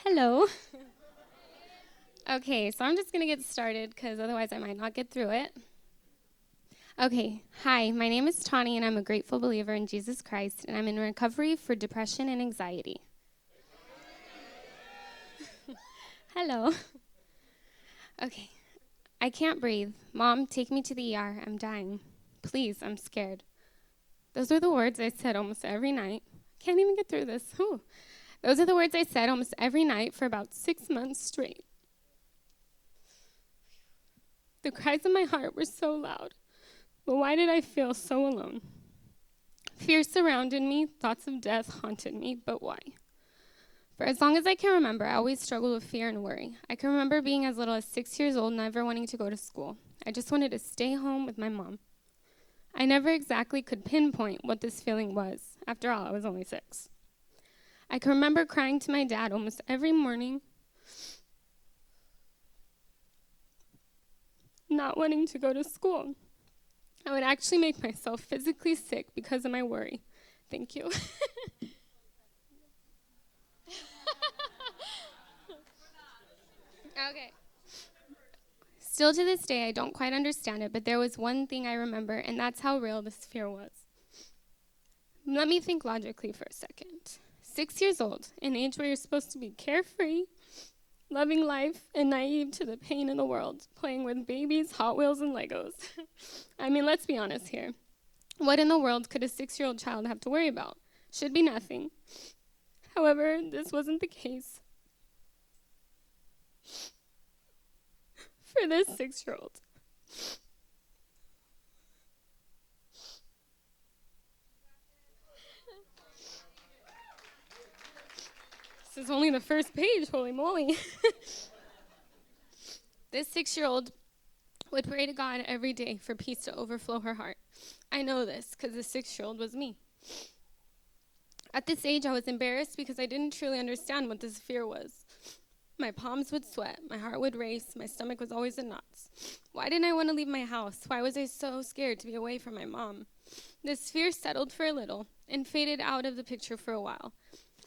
Hello. Okay, so I'm just going to get started because otherwise I might not get through it. Okay, hi, my name is Tawny and I'm a grateful believer in Jesus Christ and I'm in recovery for depression and anxiety. Hello. Okay, I can't breathe. Mom, take me to the ER. I'm dying. Please, I'm scared. Those are the words I said almost every night. Can't even get through this. Whew. Those are the words I said almost every night for about 6 months straight. The cries in my heart were so loud. But why did I feel so alone? Fear surrounded me, thoughts of death haunted me, but why? For as long as I can remember, I always struggled with fear and worry. I can remember being as little as 6 years old, never wanting to go to school. I just wanted to stay home with my mom. I never exactly could pinpoint what this feeling was. After all, I was only 6. I can remember crying to my dad almost every morning, not wanting to go to school. I would actually make myself physically sick because of my worry. Thank you. Okay. Still to this day, I don't quite understand it, but there was one thing I remember, and that's how real this fear was. Let me think logically for a second. 6 years old, an age where you're supposed to be carefree, loving life, and naive to the pain in the world, playing with babies, Hot Wheels, and Legos. I mean, let's be honest here. What in the world could a 6-year-old child have to worry about? Should be nothing. However, this wasn't the case for this 6-year-old. This is only the first page, holy moly. This 6-year-old would pray to God every day for peace to overflow her heart. I know this because the 6-year-old was me. At this age, I was embarrassed because I didn't truly understand what this fear was. My palms would sweat, my heart would race, my stomach was always in knots. Why didn't I want to leave my house? Why was I so scared to be away from my mom? This fear settled for a little and faded out of the picture for a while.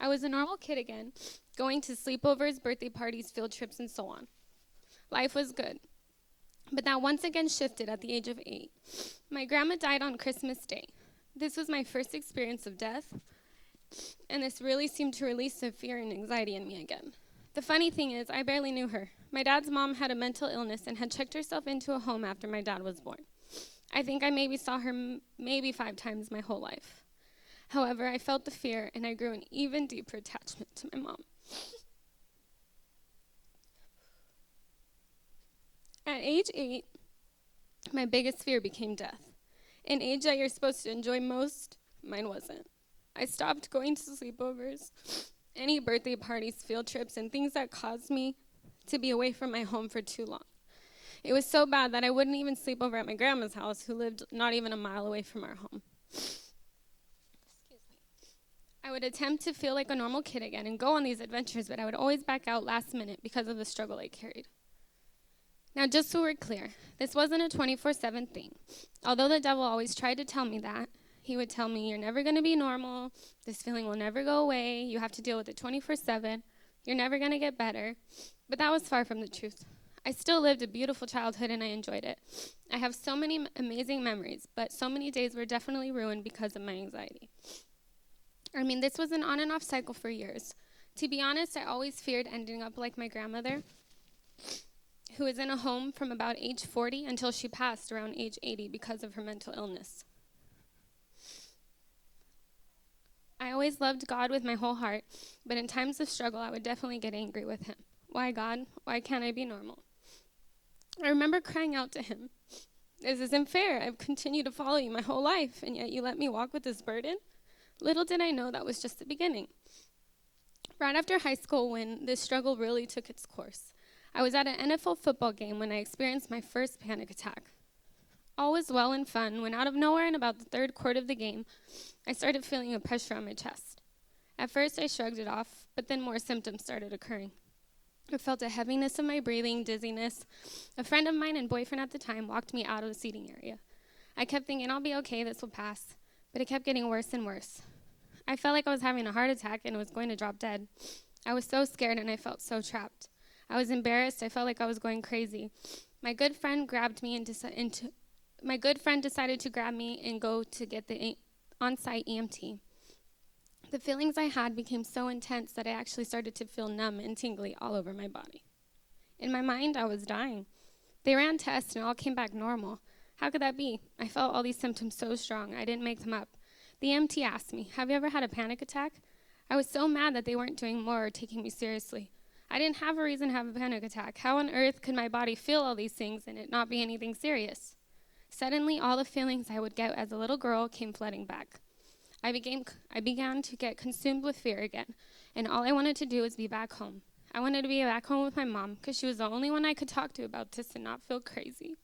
I was a normal kid again, going to sleepovers, birthday parties, field trips, and so on. Life was good. But that once again shifted at the age of 8. My grandma died on Christmas Day. This was my first experience of death, and this really seemed to release the fear and anxiety in me again. The funny thing is, I barely knew her. My dad's mom had a mental illness and had checked herself into a home after my dad was born. I think I maybe saw her maybe 5 times my whole life. However, I felt the fear, and I grew an even deeper attachment to my mom. At age 8, my biggest fear became death. An age that you're supposed to enjoy most, mine wasn't. I stopped going to sleepovers, any birthday parties, field trips, and things that caused me to be away from my home for too long. It was so bad that I wouldn't even sleep over at my grandma's house, who lived not even a mile away from our home. I would attempt to feel like a normal kid again and go on these adventures, but I would always back out last minute because of the struggle I carried. Now, just so we're clear, this wasn't a 24/7 thing. Although the devil always tried to tell me that, he would tell me, you're never going to be normal, this feeling will never go away, you have to deal with it 24/7, you're never going to get better. But that was far from the truth. I still lived a beautiful childhood and I enjoyed it. I have so many amazing memories, but so many days were definitely ruined because of my anxiety. I mean, this was an on and off cycle for years. To be honest, I always feared ending up like my grandmother, who was in a home from about age 40 until she passed around age 80 because of her mental illness. I always loved God with my whole heart, but in times of struggle, I would definitely get angry with him. Why, God? Why can't I be normal? I remember crying out to him, this isn't fair. I've continued to follow you my whole life, and yet you let me walk with this burden? Little did I know that was just the beginning. Right after high school, when this struggle really took its course, I was at an NFL football game when I experienced my first panic attack. All was well and fun when out of nowhere in about the third quarter of the game, I started feeling a pressure on my chest. At first, I shrugged it off, but then more symptoms started occurring. I felt a heaviness in my breathing, dizziness. A friend of mine and boyfriend at the time walked me out of the seating area. I kept thinking, I'll be okay, this will pass, but it kept getting worse and worse. I felt like I was having a heart attack and was going to drop dead. I was so scared and I felt so trapped. I was embarrassed. I felt like I was going crazy. My good friend grabbed me my good friend decided to grab me and go to get the on-site EMT. The feelings I had became so intense that I actually started to feel numb and tingly all over my body. In my mind, I was dying. They ran tests and all came back normal. How could that be? I felt all these symptoms so strong, I didn't make them up. The EMT asked me, "Have you ever had a panic attack?" I was so mad that they weren't doing more or taking me seriously. I didn't have a reason to have a panic attack. How on earth could my body feel all these things and it not be anything serious? Suddenly, all the feelings I would get as a little girl came flooding back. I began to get consumed with fear again, and all I wanted to do was be back home. I wanted to be back home with my mom because she was the only one I could talk to about this and not feel crazy.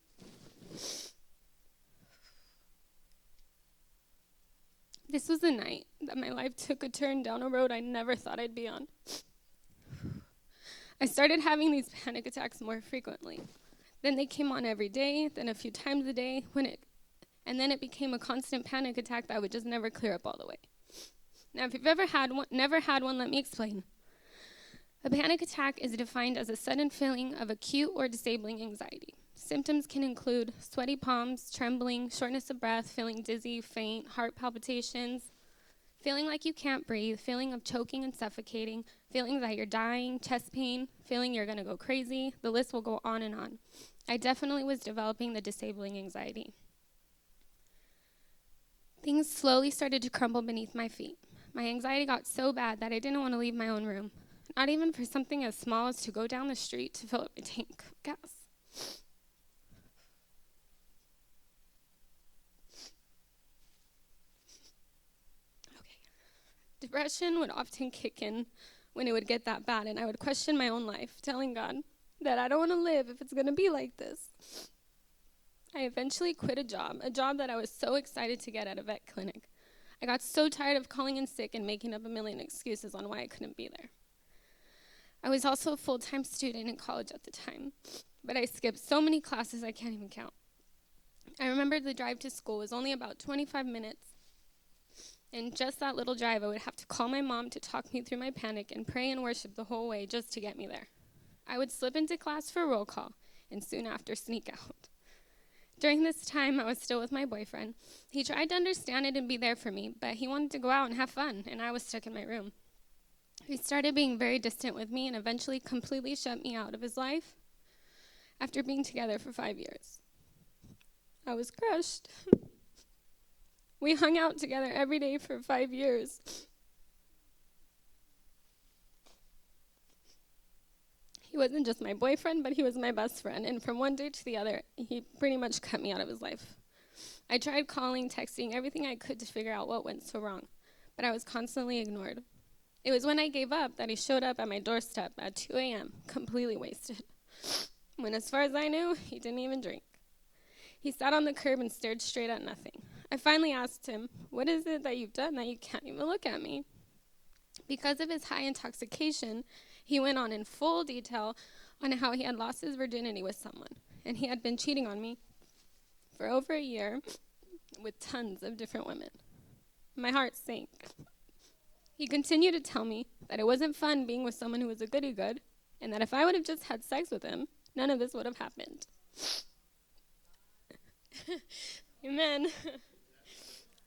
This was the night that my life took a turn down a road I never thought I'd be on. I started having these panic attacks more frequently. Then they came on every day, then a few times a day, and then it became a constant panic attack that would just never clear up all the way. Now, if you've never had one, let me explain. A panic attack is defined as a sudden feeling of acute or disabling anxiety. Symptoms can include sweaty palms, trembling, shortness of breath, feeling dizzy, faint, heart palpitations, feeling like you can't breathe, feeling of choking and suffocating, feeling that you're dying, chest pain, feeling you're going to go crazy. The list will go on and on. I definitely was developing the disabling anxiety. Things slowly started to crumble beneath my feet. My anxiety got so bad that I didn't want to leave my own room, not even for something as small as to go down the street to fill up my tank of gas. Depression would often kick in when it would get that bad, and I would question my own life, telling God that I don't want to live if it's going to be like this. I eventually quit a job that I was so excited to get at a vet clinic. I got so tired of calling in sick and making up a million excuses on why I couldn't be there. I was also a full-time student in college at the time, but I skipped so many classes I can't even count. I remember the drive to school was only about 25 minutes, and just that little drive, I would have to call my mom to talk me through my panic and pray and worship the whole way just to get me there. I would slip into class for a roll call, and soon after sneak out. During this time, I was still with my boyfriend. He tried to understand it and be there for me, but he wanted to go out and have fun, and I was stuck in my room. He started being very distant with me and eventually completely shut me out of his life after being together for 5 years. I was crushed. We hung out together every day for 5 years. He wasn't just my boyfriend, but he was my best friend, and from one day to the other, he pretty much cut me out of his life. I tried calling, texting, everything I could to figure out what went so wrong, but I was constantly ignored. It was when I gave up that he showed up at my doorstep at 2 a.m., completely wasted, when as far as I knew, he didn't even drink. He sat on the curb and stared straight at nothing. I finally asked him, "What is it that you've done that you can't even look at me?" Because of his high intoxication, he went on in full detail on how he had lost his virginity with someone, and he had been cheating on me for over a year with tons of different women. My heart sank. He continued to tell me that it wasn't fun being with someone who was a goody-good, and that if I would have just had sex with him, none of this would have happened. Amen.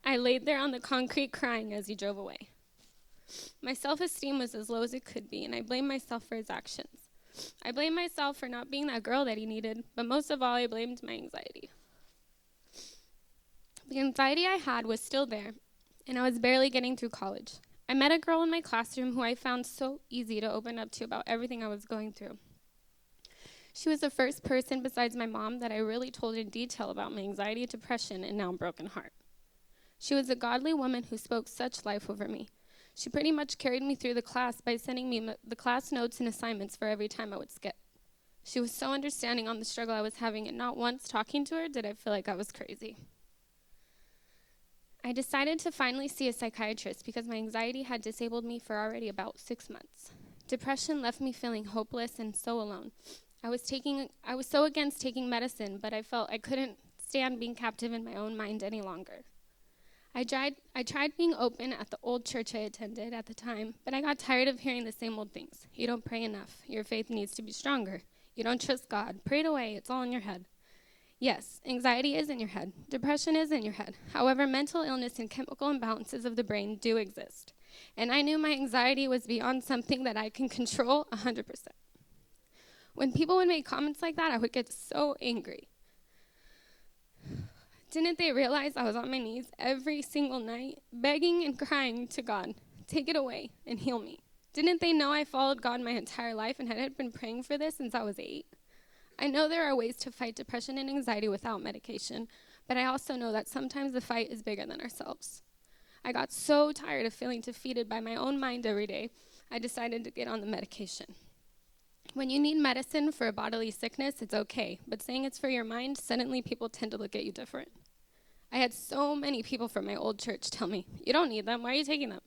I laid there on the concrete crying as he drove away. My self-esteem was as low as it could be, and I blamed myself for his actions. I blamed myself for not being that girl that he needed, but most of all, I blamed my anxiety. The anxiety I had was still there, and I was barely getting through college. I met a girl in my classroom who I found so easy to open up to about everything I was going through. She was the first person besides my mom that I really told in detail about my anxiety, depression, and now broken heart. She was a godly woman who spoke such life over me. She pretty much carried me through the class by sending me the class notes and assignments for every time I would skip. She was so understanding on the struggle I was having, and not once talking to her did I feel like I was crazy. I decided to finally see a psychiatrist because my anxiety had disabled me for already about 6 months. Depression left me feeling hopeless and so alone. I was so against taking medicine, but I felt I couldn't stand being captive in my own mind any longer. I tried being open at the old church I attended at the time, but I got tired of hearing the same old things. You don't pray enough. Your faith needs to be stronger. You don't trust God. Pray it away. It's all in your head. Yes, anxiety is in your head. Depression is in your head. However, mental illness and chemical imbalances of the brain do exist. And I knew my anxiety was beyond something that I can control 100%. When people would make comments like that, I would get so angry. Didn't they realize I was on my knees every single night, begging and crying to God, take it away and heal me? Didn't they know I followed God my entire life and had been praying for this since I was 8? I know there are ways to fight depression and anxiety without medication, but I also know that sometimes the fight is bigger than ourselves. I got so tired of feeling defeated by my own mind every day, I decided to get on the medication. When you need medicine for a bodily sickness, it's okay, but saying it's for your mind, suddenly people tend to look at you different. I had so many people from my old church tell me, you don't need them, why are you taking them?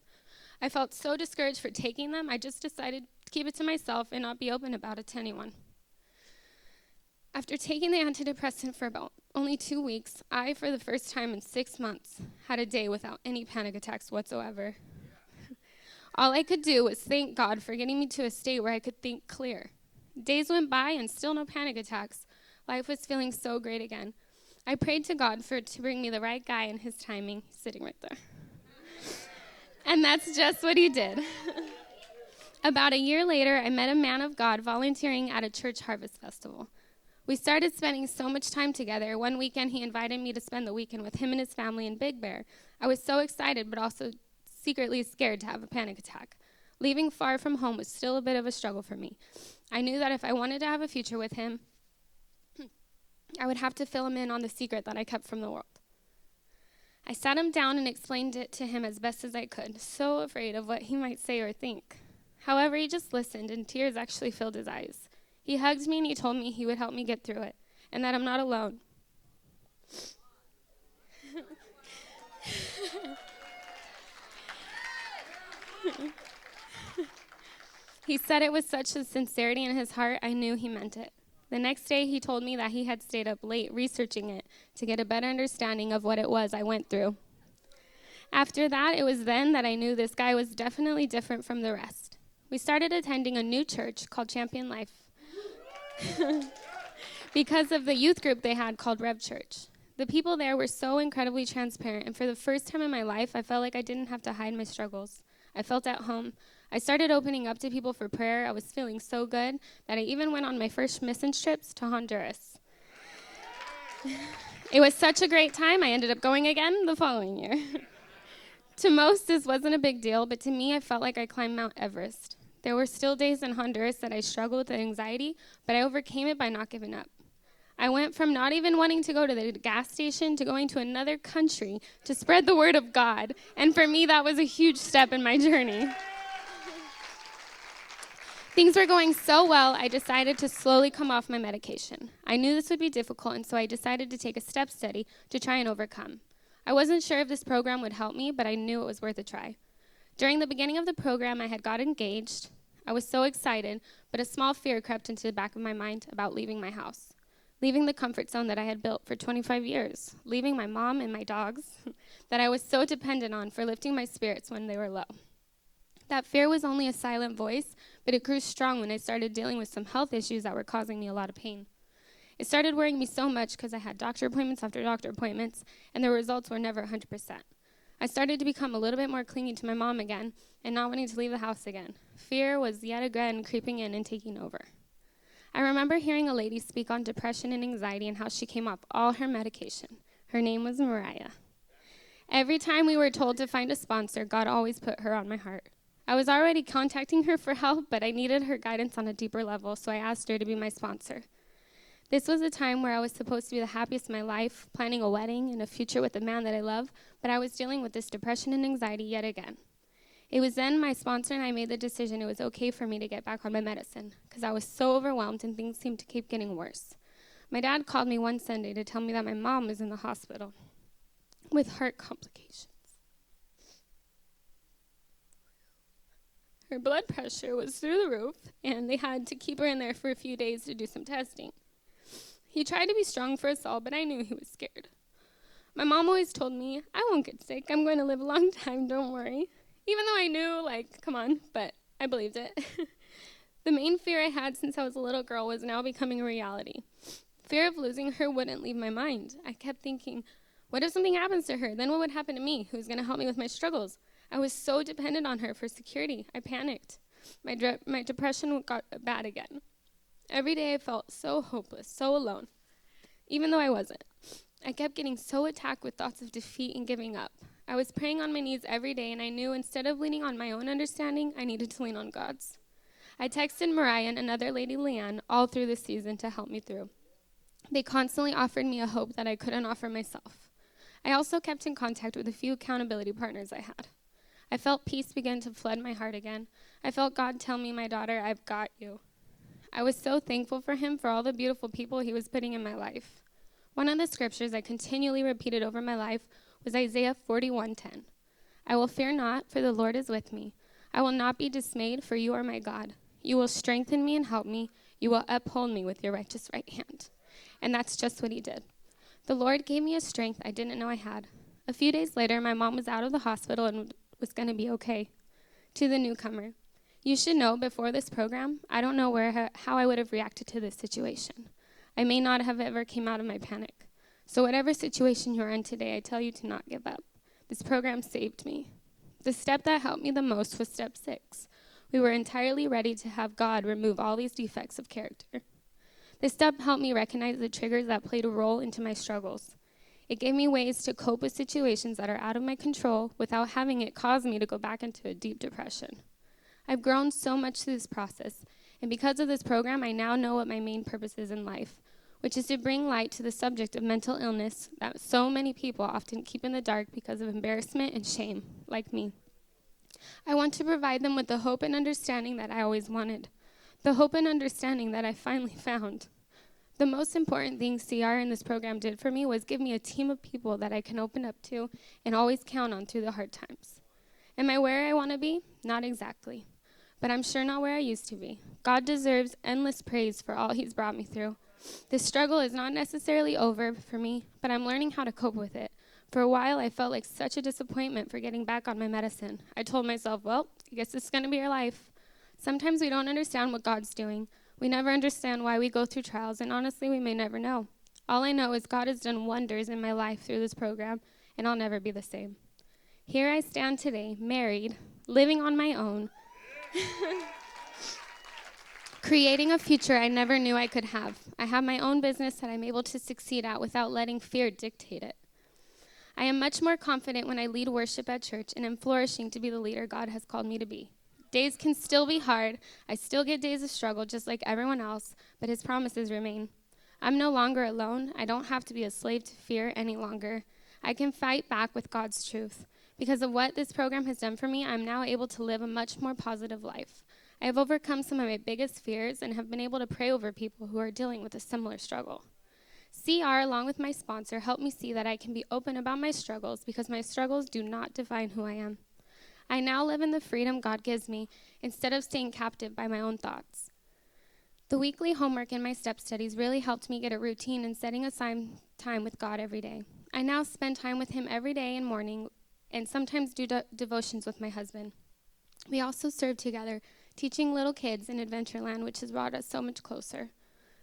I felt so discouraged for taking them, I just decided to keep it to myself and not be open about it to anyone. After taking the antidepressant for about only 2 weeks, I, for the first time in 6 months, had a day without any panic attacks whatsoever. All I could do was thank God for getting me to a state where I could think clear. Days went by and still no panic attacks. Life was feeling so great again. I prayed to God to bring me the right guy in his timing. He's sitting right there. And that's just what he did. About a year later, I met a man of God volunteering at a church harvest festival. We started spending so much time together. One weekend, he invited me to spend the weekend with him and his family in Big Bear. I was so excited, but also secretly scared to have a panic attack. Leaving far from home was still a bit of a struggle for me. I knew that if I wanted to have a future with him, I would have to fill him in on the secret that I kept from the world. I sat him down and explained it to him as best as I could, so afraid of what he might say or think. However, he just listened, and tears actually filled his eyes. He hugged me and he told me he would help me get through it, and that I'm not alone. He said it with such a sincerity in his heart, I knew he meant it. The next day, he told me that he had stayed up late researching it to get a better understanding of what it was I went through. After that, it was then that I knew this guy was definitely different from the rest. We started attending a new church called Champion Life because of the youth group they had called Rev Church. The people there were so incredibly transparent, and for the first time in my life, I felt like I didn't have to hide my struggles. I felt at home. I started opening up to people for prayer. I was feeling so good that I even went on my first mission trips to Honduras. It was such a great time, I ended up going again the following year. To most, this wasn't a big deal, but to me, I felt like I climbed Mount Everest. There were still days in Honduras that I struggled with anxiety, but I overcame it by not giving up. I went from not even wanting to go to the gas station to going to another country to spread the word of God, and for me, that was a huge step in my journey. Things were going so well, I decided to slowly come off my medication. I knew this would be difficult, and so I decided to take a step study to try and overcome. I wasn't sure if this program would help me, but I knew it was worth a try. During the beginning of the program, I had got engaged. I was so excited, but a small fear crept into the back of my mind about leaving my house, leaving the comfort zone that I had built for 25 years, leaving my mom and my dogs that I was so dependent on for lifting my spirits when they were low. That fear was only a silent voice, but it grew strong when I started dealing with some health issues that were causing me a lot of pain. It started worrying me so much because I had doctor appointments after doctor appointments, and the results were never 100%. I started to become a little bit more clingy to my mom again and not wanting to leave the house again. Fear was yet again creeping in and taking over. I remember hearing a lady speak on depression and anxiety and how she came off all her medication. Her name was Mariah. Every time we were told to find a sponsor, God always put her on my heart. I was already contacting her for help, but I needed her guidance on a deeper level, so I asked her to be my sponsor. This was a time where I was supposed to be the happiest of my life, planning a wedding and a future with the man that I love, but I was dealing with this depression and anxiety yet again. It was then my sponsor and I made the decision it was okay for me to get back on my medicine, because I was so overwhelmed and things seemed to keep getting worse. My dad called me one Sunday to tell me that my mom was in the hospital with heart complications. Her blood pressure was through the roof, and they had to keep her in there for a few days to do some testing. He tried to be strong for us all, but I knew he was scared. My mom always told me, I won't get sick. I'm going to live a long time. Don't worry. Even though I knew, come on, but I believed it. The main fear I had since I was a little girl was now becoming a reality. Fear of losing her wouldn't leave my mind. I kept thinking, what if something happens to her? Then what would happen to me? Who's going to help me with my struggles? I was so dependent on her for security. I panicked. My depression got bad again. Every day I felt so hopeless, so alone, even though I wasn't. I kept getting so attacked with thoughts of defeat and giving up. I was praying on my knees every day, and I knew instead of leaning on my own understanding, I needed to lean on God's. I texted Mariah and another lady, Leanne, all through this season to help me through. They constantly offered me a hope that I couldn't offer myself. I also kept in contact with a few accountability partners I had. I felt peace begin to flood my heart again. I felt God tell me, my daughter, I've got you. I was so thankful for him for all the beautiful people he was putting in my life. One of the scriptures I continually repeated over my life was Isaiah 41:10. I will fear not, for the Lord is with me. I will not be dismayed, for you are my God. You will strengthen me and help me. You will uphold me with your righteous right hand. And that's just what he did. The Lord gave me a strength I didn't know I had. A few days later, my mom was out of the hospital and was going to be okay. To the newcomer, you should know before this program, I don't know how I would have reacted to this situation. I may not have ever came out of my panic. So whatever situation you're in today, I tell you to not give up. This program saved me. The step that helped me the most was step 6. We were entirely ready to have God remove all these defects of character. This step helped me recognize the triggers that played a role into my struggles. It gave me ways to cope with situations that are out of my control without having it cause me to go back into a deep depression. I've grown so much through this process, and because of this program, I now know what my main purpose is in life, which is to bring light to the subject of mental illness that so many people often keep in the dark because of embarrassment and shame, like me. I want to provide them with the hope and understanding that I always wanted, the hope and understanding that I finally found. The most important thing CR in this program did for me was give me a team of people that I can open up to and always count on through the hard times. Am I where I want to be? Not exactly, but I'm sure not where I used to be. God deserves endless praise for all he's brought me through. This struggle is not necessarily over for me, but I'm learning how to cope with it. For a while, I felt like such a disappointment for getting back on my medicine. I told myself, well, I guess this is going to be your life. Sometimes we don't understand what God's doing. We never understand why we go through trials, and honestly, we may never know. All I know is God has done wonders in my life through this program, and I'll never be the same. Here I stand today, married, living on my own, creating a future I never knew I could have. I have my own business that I'm able to succeed at without letting fear dictate it. I am much more confident when I lead worship at church and am flourishing to be the leader God has called me to be. Days can still be hard. I still get days of struggle just like everyone else, but his promises remain. I'm no longer alone. I don't have to be a slave to fear any longer. I can fight back with God's truth. Because of what this program has done for me, I'm now able to live a much more positive life. I have overcome some of my biggest fears and have been able to pray over people who are dealing with a similar struggle. CR, along with my sponsor, helped me see that I can be open about my struggles because my struggles do not define who I am. I now live in the freedom God gives me instead of staying captive by my own thoughts. The weekly homework in my step studies really helped me get a routine in setting aside time with God every day. I now spend time with him every day and morning and sometimes do devotions with my husband. We also serve together, teaching little kids in Adventureland, which has brought us so much closer.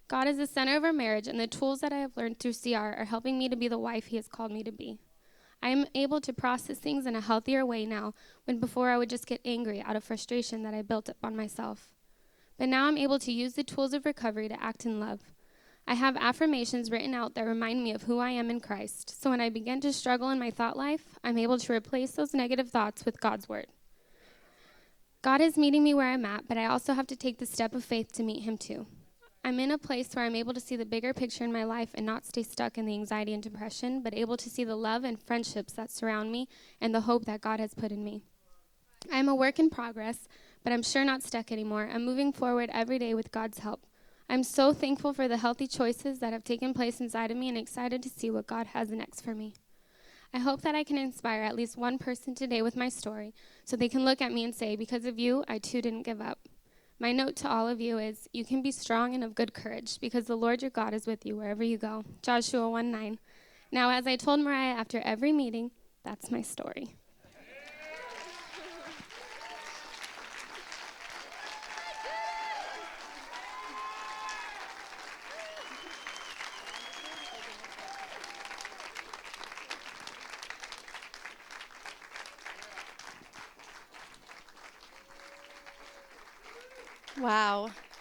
God is the center of our marriage, and the tools that I have learned through CR are helping me to be the wife he has called me to be. I am able to process things in a healthier way now, when before I would just get angry out of frustration that I built up on myself. But now I'm able to use the tools of recovery to act in love. I have affirmations written out that remind me of who I am in Christ, so when I begin to struggle in my thought life, I'm able to replace those negative thoughts with God's word. God is meeting me where I'm at, but I also have to take the step of faith to meet him too. I'm in a place where I'm able to see the bigger picture in my life and not stay stuck in the anxiety and depression, but able to see the love and friendships that surround me and the hope that God has put in me. I'm a work in progress, but I'm sure not stuck anymore. I'm moving forward every day with God's help. I'm so thankful for the healthy choices that have taken place inside of me and excited to see what God has next for me. I hope that I can inspire at least one person today with my story so they can look at me and say, because of you, I too didn't give up. My note to all of you is, you can be strong and of good courage because the Lord your God is with you wherever you go. Joshua 1:9. Now, as I told Mariah after every meeting, that's my story. Wow.